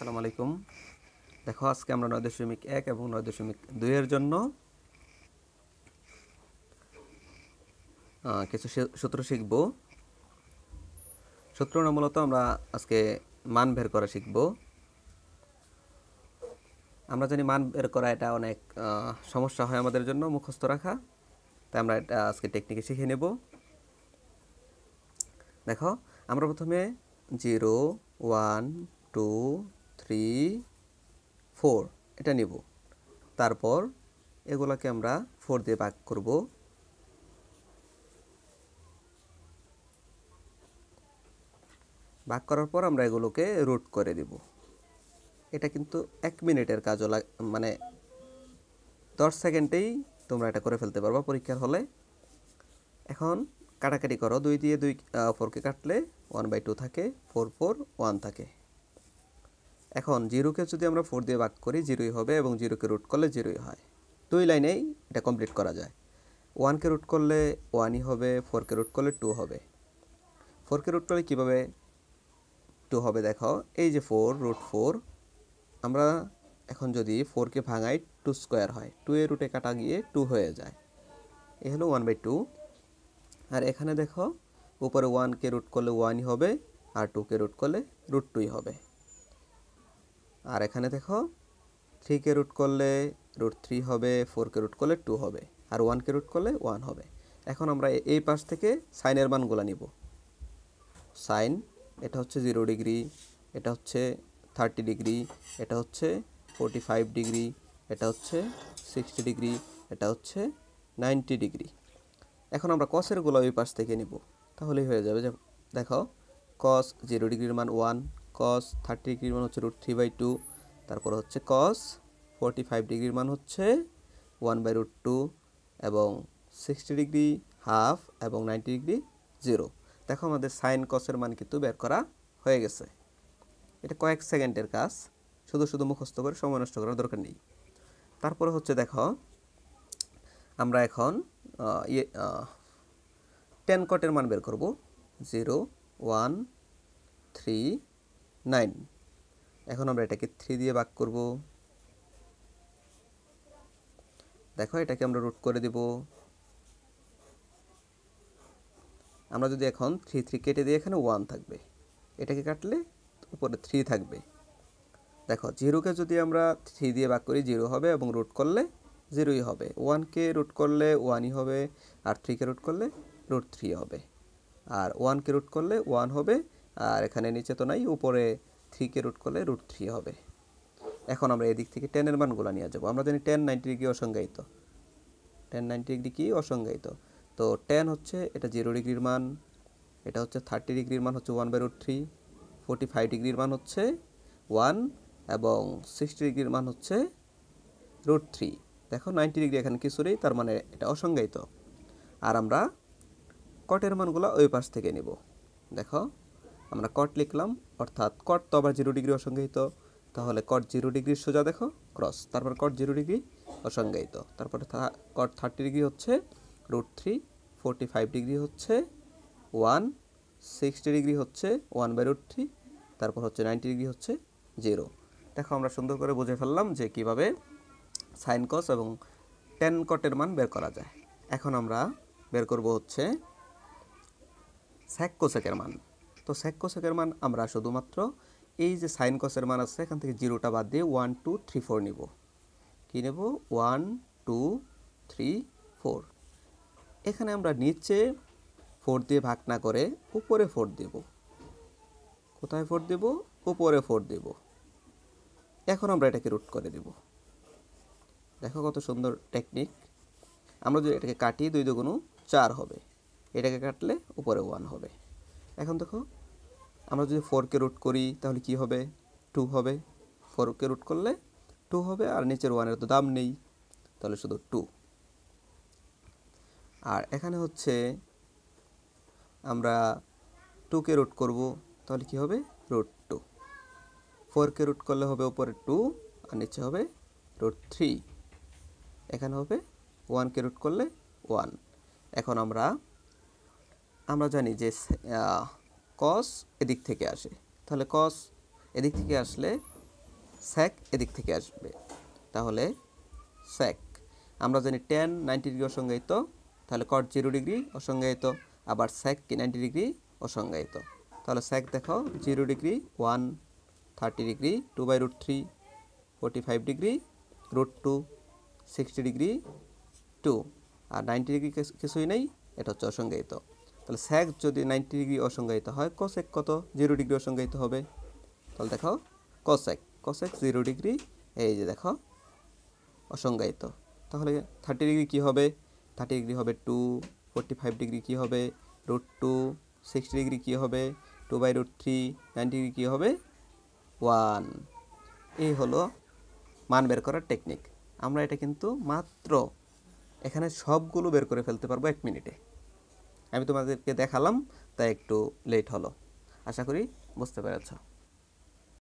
আসসালামু আলাইকুম। দেখো আজকে আমরা 9.1 এবং 9.2 এর জন্য কিছু সূত্র শিখব। সূত্রটা মূলত আমরা আজকে মান বের করা শিখব। আমরা জানি মান বের করা এটা অনেক সমস্যা হয় আমাদের জন্য মুখস্থ রাখা, তাই আমরা এটা আজকে টেকনিকে শিখে নেব। দেখো আমরা প্রথমে 0, 1, 2, 3, 4 এটা নিব। তারপর এগুলোকে আমরা 4 দিয়ে ভাগ করব। ভাগ করার পর আমরা এগুলোকে রুট করে দেব। এটা কিন্তু 1 মিনিটের কাজও মানে 10 সেকেন্ডেই তোমরা এটা করে ফেলতে পারবা পরীক্ষার হলে। এখন কাটাকাটি করো, 2 দিয়ে 4কে কাটলে 1/2 থাকে, 4 4 1 থাকে। এখন 0কে যদি আমরা 4 দিয়ে ভাগ করি 0ই হবে এবং 0কে রুট করলে 0ই হয়। 2 লাইনেই এটা কমপ্লিট করা যায়। 1কে রুট করলে 1ই হবে, 4কে রুট করলে 2 হবে। 4কে রুট করলে কীভাবে 2 হবে দেখো, এই যে 4 রুট 4, আমরা এখন যদি 4কে ভাঙাই 2 স্কোয়ার হয়, 2 এর রুটে কাটা গিয়ে 2 হয়ে যায়, এ হলো 1/2। আর এখানে দেখো উপরে 1কে রুট করলে 1ই হবে, আর 2কে রুট করলে রুট 2ই হবে। আর এখানে দেখো 3কে রুট করলে রুট 3 হবে, 4কে রুট করলে 2 হবে, আর 1কে রুট করলে 1 হবে। এখন আমরা এই পাশ থেকে সাইনের মানগুলো নিব। সাইন এটা হচ্ছে 0 ডিগ্রি, এটা হচ্ছে 30 ডিগ্রি, এটা হচ্ছে 45 ডিগ্রি, এটা হচ্ছে 60 ডিগ্রি, এটা হচ্ছে 90 ডিগ্রি। এখন আমরা কসেরগুলো ওই পাশ থেকে নিব, তাহলেই হয়ে যাবে। যে দেখো কস 0 ডিগ্রির মান 1, কস 30 ডিগ্রির মান হচ্ছে √3/2, তারপর হচ্ছে কস 45 ডিগ্রির মান হচ্ছে 1/√2, এবং 60 ডিগ্রি হাফ, এবং 90 ডিগ্রি 0। দেখো আমাদের সাইন কসের মান কিন্তু বের করা হয়ে গেছে। এটা কয়েক সেকেন্ডের কাজ, শুধু মুখস্থ করে সময় নষ্ট করার দরকার নেই। তারপরে হচ্ছে দেখো আমরা এখন টেন কটের মান বের করব। 0, 1, 3, 9। এখন আমরা এটাকে 3 দিয়ে ভাগ করব। দেখো এটাকে আমরা রুট করে দেব। আমরা যদি এখন 3 3 কেটে দিই, এখানে 1 থাকবে, এটাকে কাটলে উপরে 3 থাকবে। দেখো 0কে যদি আমরা 3 দিয়ে ভাগ করি 0 হবে, এবং রুট করলে 0ই হবে। 1কে রুট করলে 1ই হবে, আর 3কে রুট করলে √3 হবে, আর 1কে রুট করলে 1 হবে, আর এখানে নিচে তো নাই, উপরে 3কে রুট করলে √3 হবে। এখন আমরা এদিক থেকে 10 এর মানগুলো নিয়ে যাব। আমরা জানি 10 90 ডিগ্রি অসংজ্ঞায়িত। 10 90 ডিগ্রি কি অসংজ্ঞায়িত? তো 10 হচ্ছে এটা 0 ডিগ্রির মান, এটা হচ্ছে 30 ডিগ্রির মান হচ্ছে 1/√3, 45 ডিগ্রির মান হচ্ছে 1, এবং 60 ডিগ্রির মান হচ্ছে √3। দেখো 90 ডিগ্রি এখানে কিছু নেই, তার মানে এটা অসংজ্ঞায়িত। আর আমরা কটের মানগুলো ওই পাশ থেকে নিব। দেখো আমরা কট লিখলাম, অর্থাৎ কট তো আবার 0 ডিগ্রি অসংজ্ঞায়িত, তাহলে কট 0 ডিগ্রির সোজা দেখো ক্রস, তারপর কট 0 ডিগ্রি অসংজ্ঞায়িত, তারপরে কট 30 ডিগ্রি হচ্ছে √3, 45 ডিগ্রি হচ্ছে 1, 60 ডিগ্রি হচ্ছে 1/√3, তারপর হচ্ছে 90 ডিগ্রি হচ্ছে 0। দেখো আমরা সুন্দর করে বুঝে ফেললাম যে কিভাবে সাইন কস এবং টেন কটের মান বের করা যায়। এখন আমরা বের করব হচ্ছে সেক কোসেকের মান। তো সেক কোসেকের মান আমরা শুধুমাত্র এই যে সাইন কসের মান আছে এখান থেকে 0টা বাদ দিয়ে 1 2 3 4 নিব। কি নেব? 1 2 3 4। এখানে আমরা নিচে 4 দিয়ে ভাগ না করে উপরে 4 দেব। কোথায় 4 দেব? উপরে 4 দেব। এখন আমরা এটাকে রুট করে দেব। দেখো কত সুন্দর টেকনিক। আমরা যদি এটাকে কাটি 2 2 4 হবে, এটাকে কাটলে উপরে 1 হবে। এখন দেখো আমরা যদি 4কে রুট করি তাহলে কি হবে? 2 হবে। 4কে রুট করলে 2 হবে, আর নিচের 1-এর তো দাম নেই, তাহলে শুধু 2। আর এখানে হচ্ছে আমরা 2কে রুট করব, তাহলে কি হবে? √2। 4কে রুট করলে হবে উপরে 2, আর নিচে হবে √3। এখানে হবে 1কে রুট করলে 1। এখন আমরা জানি যে কস এদিক থেকে আসে, তাহলে কস এদিক থেকে আসলে sec এদিক থেকে আসবে। তাহলে sec আমরা জানি tan 90 ডিগ্রি অসংজ্ঞায়িত, তাহলে cot 0 ডিগ্রি অসংজ্ঞায়িত, আবার sec কি 90 ডিগ্রি অসংজ্ঞায়িত। তাহলে sec দেখো 0 ডিগ্রি 1 30 ডিগ্রি 2/√3 45 ডিগ্রি √2 60 ডিগ্রি 2 আর 90 ডিগ্রি কিছুই নেই, এটা হচ্ছে অসংজ্ঞায়িত। তাহলে sec যদি 90 ডিগ্রি অসংজ্ঞায়িত হয় cosec কত 0 ডিগ্রি অসংজ্ঞায়িত হবে। তাহলে দেখো cosec 0 ডিগ্রি, এই যে দেখো অসংজ্ঞায়িত। তাহলে 30 ডিগ্রি কী হবে, 30 ডিগ্রি হবে 2, 45 ডিগ্রি কী হবে √2, 60 ডিগ্রি কী হবে 2/√3, 90 ডিগ্রি কী হবে 1। এই হলো মান বের করার টেকনিক। আমরা এটা কিন্তু মাত্র এখানে সবগুলো বের করে ফেলতে পারবো 1 মিনিটে। আমি তোমাদেরকে দেখালাম, তাই একটু লেট হলো। আশা করি বুঝতে পেরেছ।